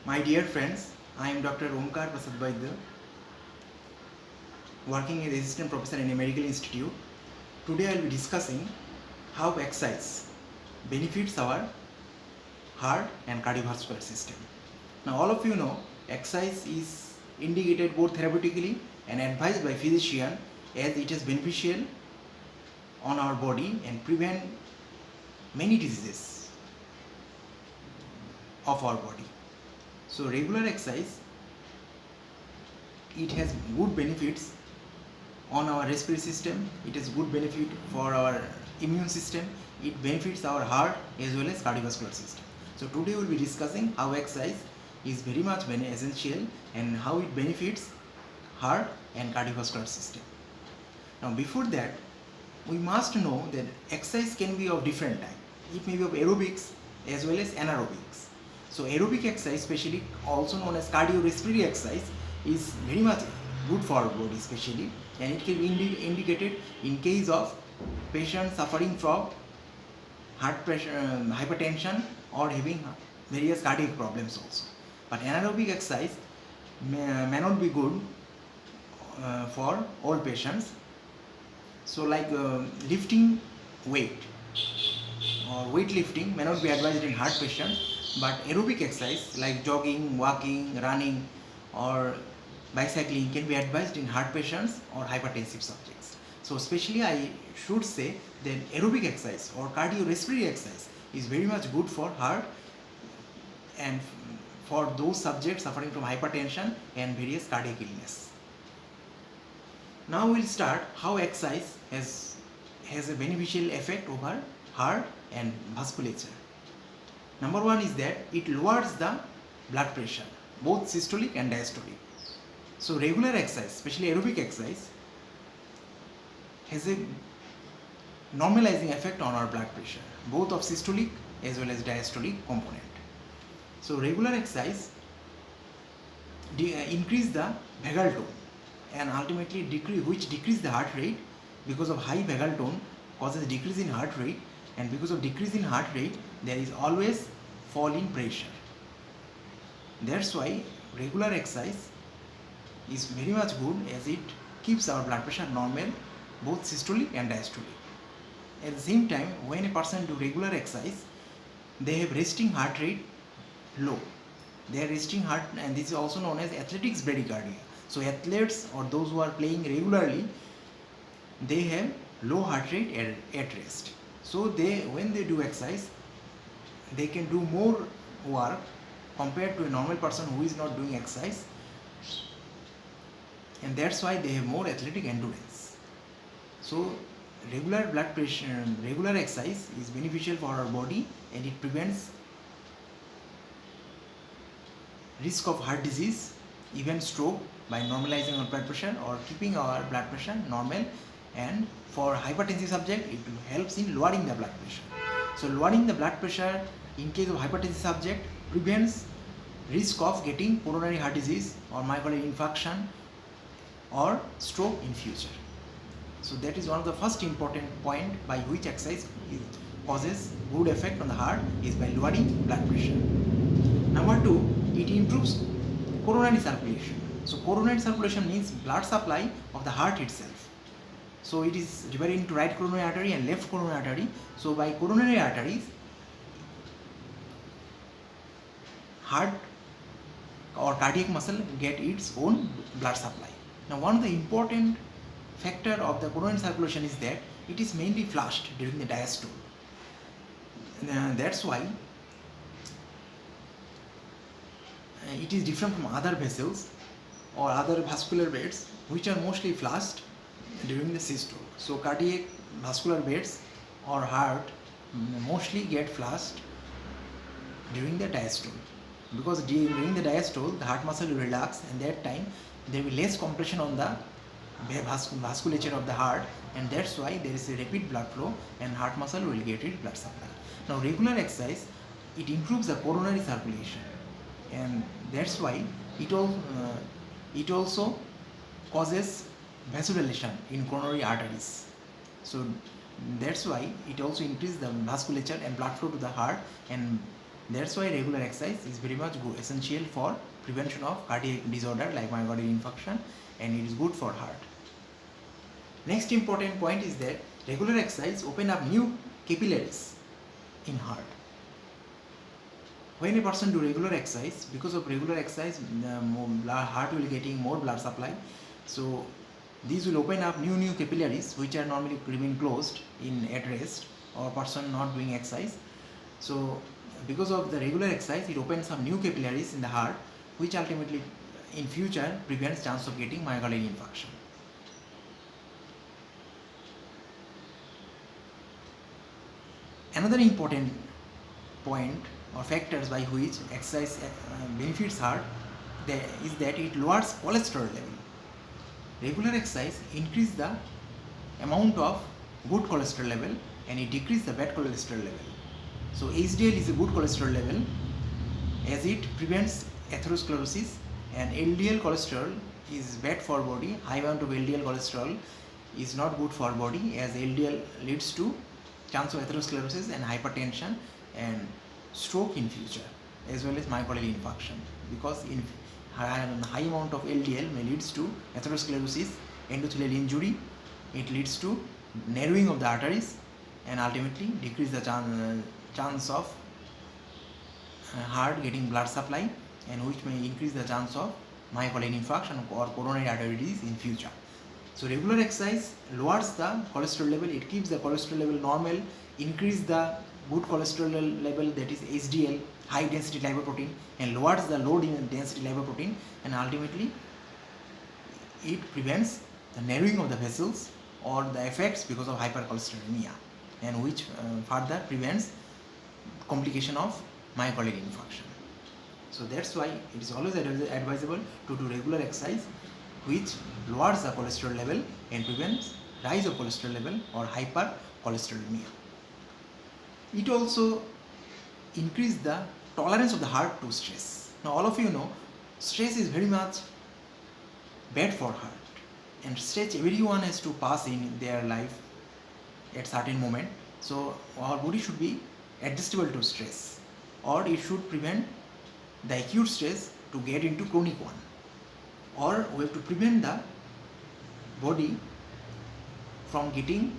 My dear friends, I am Dr. Omkar Prasad Vaidya, working as assistant professor in a medical institute. Today I will be discussing how exercise benefits our heart and cardiovascular system. Now all of you know exercise is indicated both therapeutically and advised by physician as it is beneficial on our body and prevent many diseases of our body. So regular exercise, it has good benefits on our respiratory system, it has good benefit for our immune system, it benefits our heart as well as cardiovascular system. So today we will be discussing how exercise is very much essential and how it benefits heart and cardiovascular system. Now before that, we must know that exercise can be of different type. It may be of aerobics as well as anaerobics. So aerobic exercise, especially also known as cardiorespiratory exercise, is very much good for our body especially, and it can be indicated in case of patients suffering from heart pressure, hypertension, or having various cardiac problems also. But anaerobic exercise may not be good for all patients. So like lifting weight or weightlifting may not be advised in heart patients, but aerobic exercise like jogging, walking, running, or bicycling can be advised in heart patients or hypertensive subjects. So especially I should say that aerobic exercise or cardiorespiratory exercise is very much good for heart and for those subjects suffering from hypertension and various cardiac illness. Now we'll start how exercise has a beneficial effect over heart and vasculature. Number one is that it lowers the blood pressure, both systolic and diastolic. So regular exercise, especially aerobic exercise, has a normalizing effect on our blood pressure, both of systolic as well as diastolic component. So regular exercise increase the vagal tone and ultimately decrease the heart rate. Because of high vagal tone causes decrease in heart rate, and because of decrease in heart rate there is always fall in pressure. That's why regular exercise is very much good as it keeps our blood pressure normal, both systolic and diastolic. At the same time, when a person do regular exercise, they have resting heart rate low. Their resting heart, and this is also known as athletics bradycardia. So athletes or those who are playing regularly, they have low heart rate at rest. So when they do exercise, they can do more work compared to a normal person who is not doing exercise, and that's why they have more athletic endurance. So regular exercise is beneficial for our body, and it prevents risk of heart disease, even stroke, by normalizing our blood pressure or keeping our blood pressure normal. And for hypertensive subject, it helps in lowering the blood pressure. So lowering the blood pressure in case of hypertensive subject prevents risk of getting coronary heart disease or myocardial infarction or stroke in future. So that is one of the first important point by which exercise causes good effect on the heart, is by lowering blood pressure. Number two, it improves coronary circulation. So coronary circulation means blood supply of the heart itself. So it is divided into right coronary artery and left coronary artery. So by coronary arteries, heart or cardiac muscle get its own blood supply. Now one of the important factor of the coronary circulation is that it is mainly flushed during the diastole. That's why it is different from other vessels or other vascular beds which are mostly flushed during the systole. So cardiac vascular beds or heart mostly get flushed during the diastole, because during the diastole the heart muscle will relax, and that time there will be less compression on the vasculature of the heart, and that's why there is a rapid blood flow and heart muscle will get its blood supply. Now regular exercise, it improves the coronary circulation, and that's why it also causes vasodilation in coronary arteries. So that's why it also increases the vasculature and blood flow to the heart, and That's why regular exercise is very much good, essential for prevention of cardiac disorder like myocardial infarction, and it is good for heart. Next important point is that regular exercise open up new capillaries in heart. When a person do regular exercise, because of regular exercise, the heart will getting more blood supply. So these will open up new capillaries which are normally remain closed in at rest or person not doing exercise. So because of the regular exercise, it opens up new capillaries in the heart, which ultimately in future prevents chance of getting myocardial infarction. Another important point or factors by which exercise benefits heart is that it lowers cholesterol level. Regular exercise increase the amount of good cholesterol level and it decrease the bad cholesterol level. So HDL is a good cholesterol level as it prevents atherosclerosis, and LDL cholesterol is bad for body. High amount of LDL cholesterol is not good for body as LDL leads to chance of atherosclerosis and hypertension and stroke in future, as well as myocardial infarction, because in high amount of LDL may leads to atherosclerosis, endothelial injury. It leads to narrowing of the arteries and ultimately decrease the chance of heart getting blood supply, and which may increase the chance of myocardial infarction or coronary artery disease in future. So regular exercise lowers the cholesterol level, it keeps the cholesterol level normal, increase the good cholesterol level, that is HDL, high density lipoprotein, and lowers the low density lipoprotein, and ultimately it prevents the narrowing of the vessels or the effects because of hypercholesterolemia, and which further prevents complication of myocardial infarction. So that's why it is always advisable to do regular exercise which lowers the cholesterol level and prevents rise of cholesterol level or hypercholesterolemia. It also increases the tolerance of the heart to stress. Now all of you know stress is very much bad for heart, and stress everyone has to pass in their life at certain moment. So our body should be adjustable to stress, or it should prevent the acute stress to get into chronic one, or we have to prevent the body from getting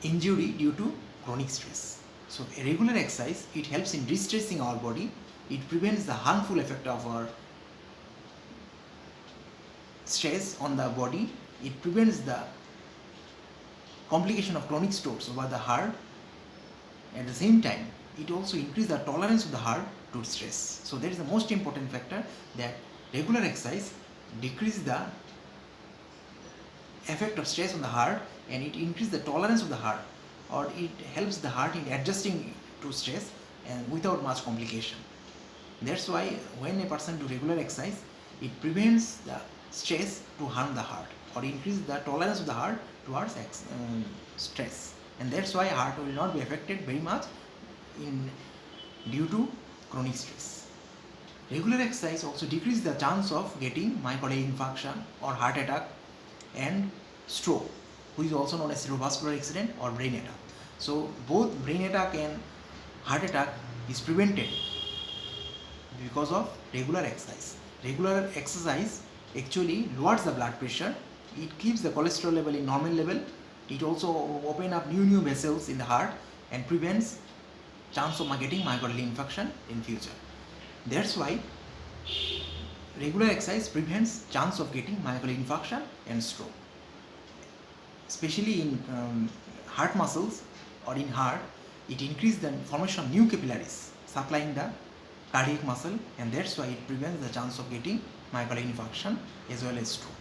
injury due to chronic stress. So a regular exercise, it helps in de-stressing our body, it prevents the harmful effect of our stress on the body, it prevents the complication of chronic strokes over the heart. At the same time, it also increases the tolerance of the heart to stress. So that is the most important factor, that regular exercise decreases the effect of stress on the heart, and it increases the tolerance of the heart, or it helps the heart in adjusting to stress and without much complication. That's why when a person do regular exercise, it prevents the stress to harm the heart, or increase the tolerance of the heart towards stress, and that's why heart will not be affected very much due to chronic stress. Regular exercise also decreases the chance of getting myocardial infarction or heart attack and stroke, which is also known as cerebrovascular accident or brain attack. So both brain attack and heart attack is prevented because of regular exercise. Regular exercise actually lowers the blood pressure, it keeps the cholesterol level in normal level, it also open up new vessels in the heart and prevents chance of getting myocardial infarction in future. That's why regular exercise prevents chance of getting myocardial infarction and stroke. Especially in heart muscles or in heart, it increases the formation of new capillaries supplying the cardiac muscle, and that's why it prevents the chance of getting myocardial infarction as well as stroke.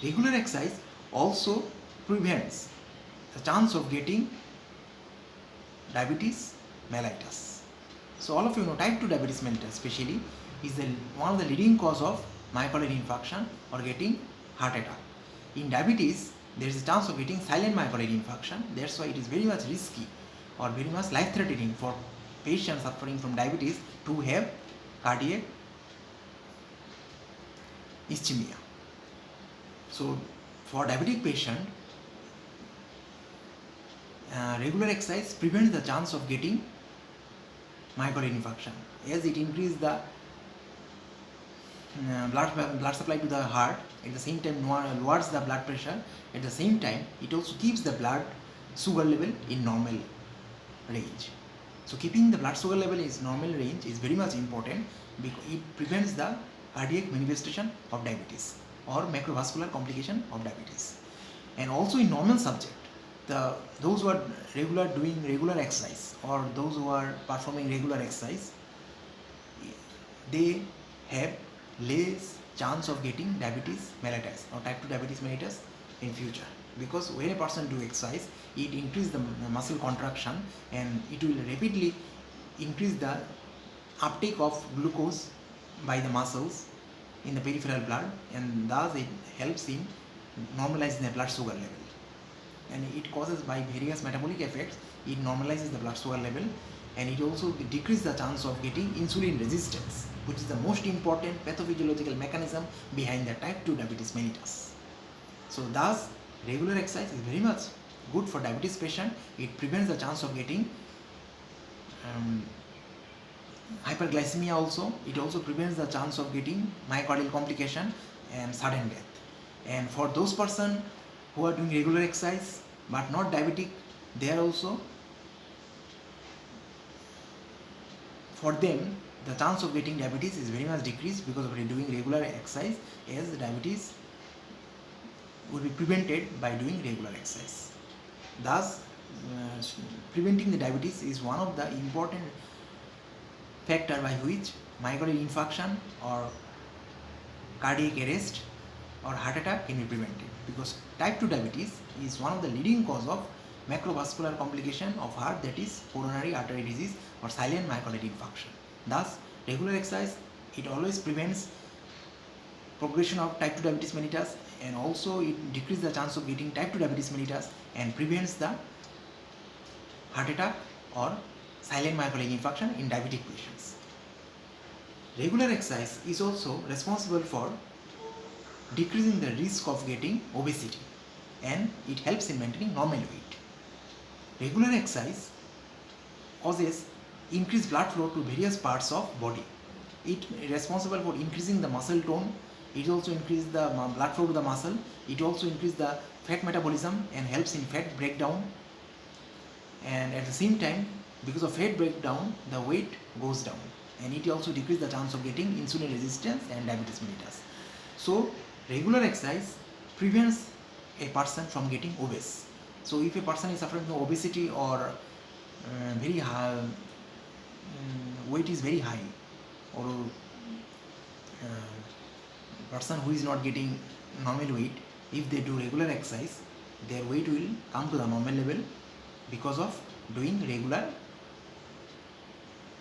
Regular exercise also prevents the chance of getting diabetes mellitus. So all of you know type 2 diabetes mellitus especially is one of the leading cause of myocardial infarction or getting heart attack. In diabetes, there is a chance of getting silent myocardial infarction. That's why it is very much risky or very much life-threatening for patients suffering from diabetes to have cardiac ischemia. So for diabetic patient, Regular exercise prevents the chance of getting myocardial infarction, as it increases the blood supply to the heart. At the same time lowers the blood pressure. At the same time it also keeps the blood sugar level in normal range. So keeping the blood sugar level in normal range is very much important because it prevents the cardiac manifestation of diabetes or macrovascular complication of diabetes. And also in normal subject, those who are doing regular exercise or those who are performing regular exercise, they have less chance of getting diabetes mellitus or type 2 diabetes mellitus in future, because when a person do exercise, it increase the muscle contraction and it will rapidly increase the uptake of glucose by the muscles in the peripheral blood, and thus it helps in normalizing the blood sugar level, and it causes by various metabolic effects, it normalizes the blood sugar level, and it also decreases the chance of getting insulin resistance, which is the most important pathophysiological mechanism behind the type 2 diabetes mellitus. So thus regular exercise is very much good for diabetes patient. It prevents the chance of getting hyperglycemia also. It also prevents the chance of getting myocardial complication and sudden death. And for those person who are doing regular exercise but not diabetic, they are also, for them the chance of getting diabetes is very much decreased because of doing regular exercise, as the diabetes will be prevented by doing regular exercise. Thus preventing the diabetes is one of the important factor by which myocardial infarction or cardiac arrest or heart attack can be prevented, because type 2 diabetes is one of the leading cause of macrovascular complication of heart, that is coronary artery disease or silent myocardial infarction. Thus regular exercise, it always prevents progression of type 2 diabetes mellitus, and also it decreases the chance of getting type 2 diabetes mellitus and prevents the heart attack or silent myocardial infarction in diabetic patients. Regular exercise is also responsible for decreasing the risk of getting obesity, and it helps in maintaining normal weight. Regular exercise causes increased blood flow to various parts of body. It is responsible for increasing the muscle tone. It also increases the blood flow to the muscle. It also increases the fat metabolism and helps in fat breakdown. And at the same time, because of fat breakdown, the weight goes down, and it also decreases the chance of getting insulin resistance and diabetes mellitus. So regular exercise prevents a person from getting obese. So if a person is suffering from obesity or very high weight is very high, or person who is not getting normal weight, if they do regular exercise, their weight will come to the normal level because of doing regular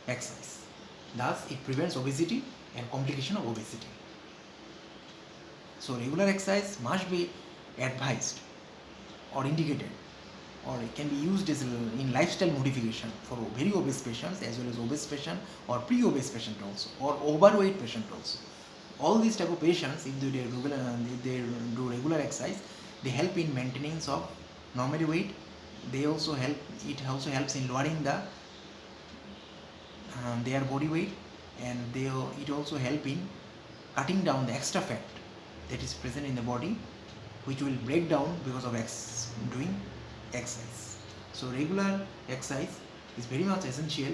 exercise. Thus it prevents obesity and complication of obesity. So regular exercise must be advised or indicated, or it can be used as in lifestyle modification for very obese patients as well as obese patient or pre-obese patient also, or overweight patient also. All these type of patients, if they do regular exercise, they help in maintenance of normal weight. They also help. It also helps in lowering the their body weight, and it also help in cutting down the extra fat that is present in the body, which will break down because of doing exercise. So regular exercise is very much essential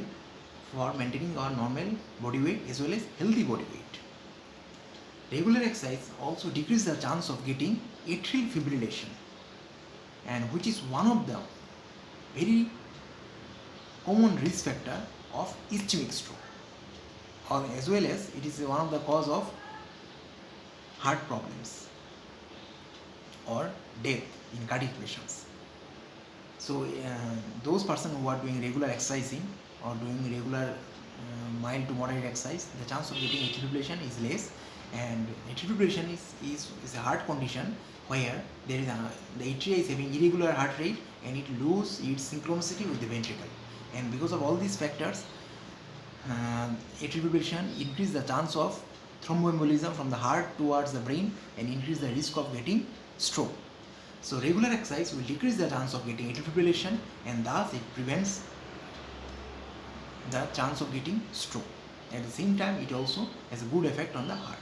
for maintaining our normal body weight as well as healthy body weight. Regular exercise also decreases the chance of getting atrial fibrillation, and which is one of the very common risk factor of ischemic stroke, or as well as it is one of the cause of heart problems or death in cardiac patients. So those persons who are doing regular exercising or doing regular mild to moderate exercise, the chance of getting atrial fibrillation is less. And atrial fibrillation is a heart condition where there is the atria is having irregular heart rate, and it loses its synchronicity with the ventricle. And because of all these factors, atrial fibrillation increases the chance of thromboembolism from the heart towards the brain and increase the risk of getting stroke. So regular exercise will decrease the chance of getting atrial fibrillation, and thus it prevents the chance of getting stroke. At the same time, it also has a good effect on the heart.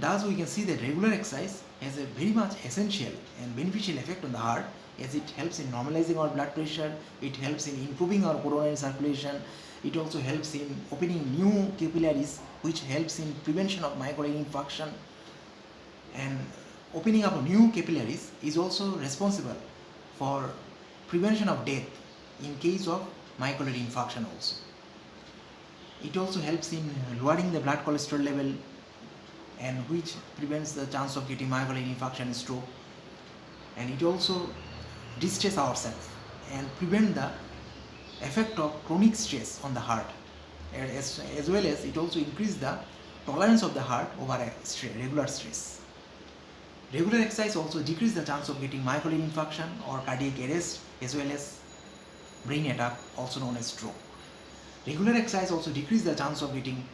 Thus we can see that regular exercise has a very much essential and beneficial effect on the heart, as it helps in normalizing our blood pressure, it helps in improving our coronary circulation, it also helps in opening new capillaries, which helps in prevention of myocardial infarction, and opening up new capillaries is also responsible for prevention of death in case of myocardial infarction also. It also helps in lowering the blood cholesterol level, and which prevents the chance of getting myocardial infarction and stroke. And it also de-stress ourselves and prevent the effect of chronic stress on the heart, as well as it also increase the tolerance of the heart over regular stress. Regular exercise also decrease the chance of getting myocardial infarction or cardiac arrest, as well as brain attack, also known as stroke. Regular exercise also decrease the chance of getting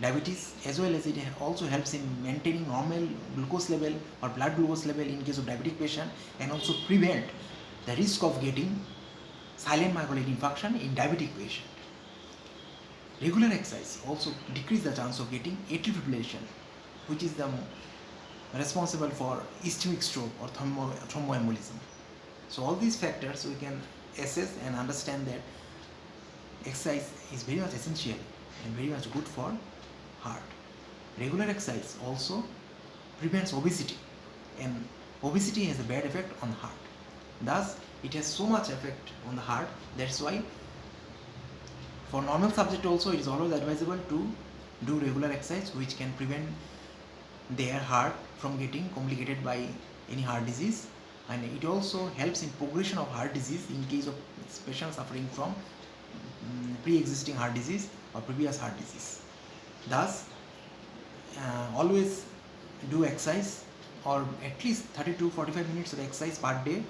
diabetes, as well as it also helps in maintaining normal glucose level or blood glucose level in case of diabetic patient, and also prevent the risk of getting silent myocardial infarction in diabetic patient. Regular exercise also decrease the chance of getting atrial fibrillation, which is the responsible for ischemic stroke or thromboembolism. So all these factors we can assess and understand that exercise is very much essential and very much good for heart. Regular exercise also prevents obesity, and obesity has a bad effect on the heart. Thus, it has so much effect on the heart. That's why for normal subject also it is always advisable to do regular exercise, which can prevent their heart from getting complicated by any heart disease, and it also helps in progression of heart disease in case of patients suffering from pre-existing heart disease or previous heart disease. Thus, always do exercise, or at least 30 to 45 minutes of exercise per day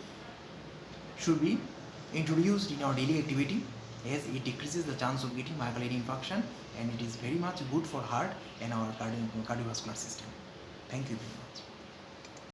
should be introduced in our daily activity, as it decreases the chance of getting myocardial infarction, and it is very much good for heart and our cardiovascular system. Thank you very much.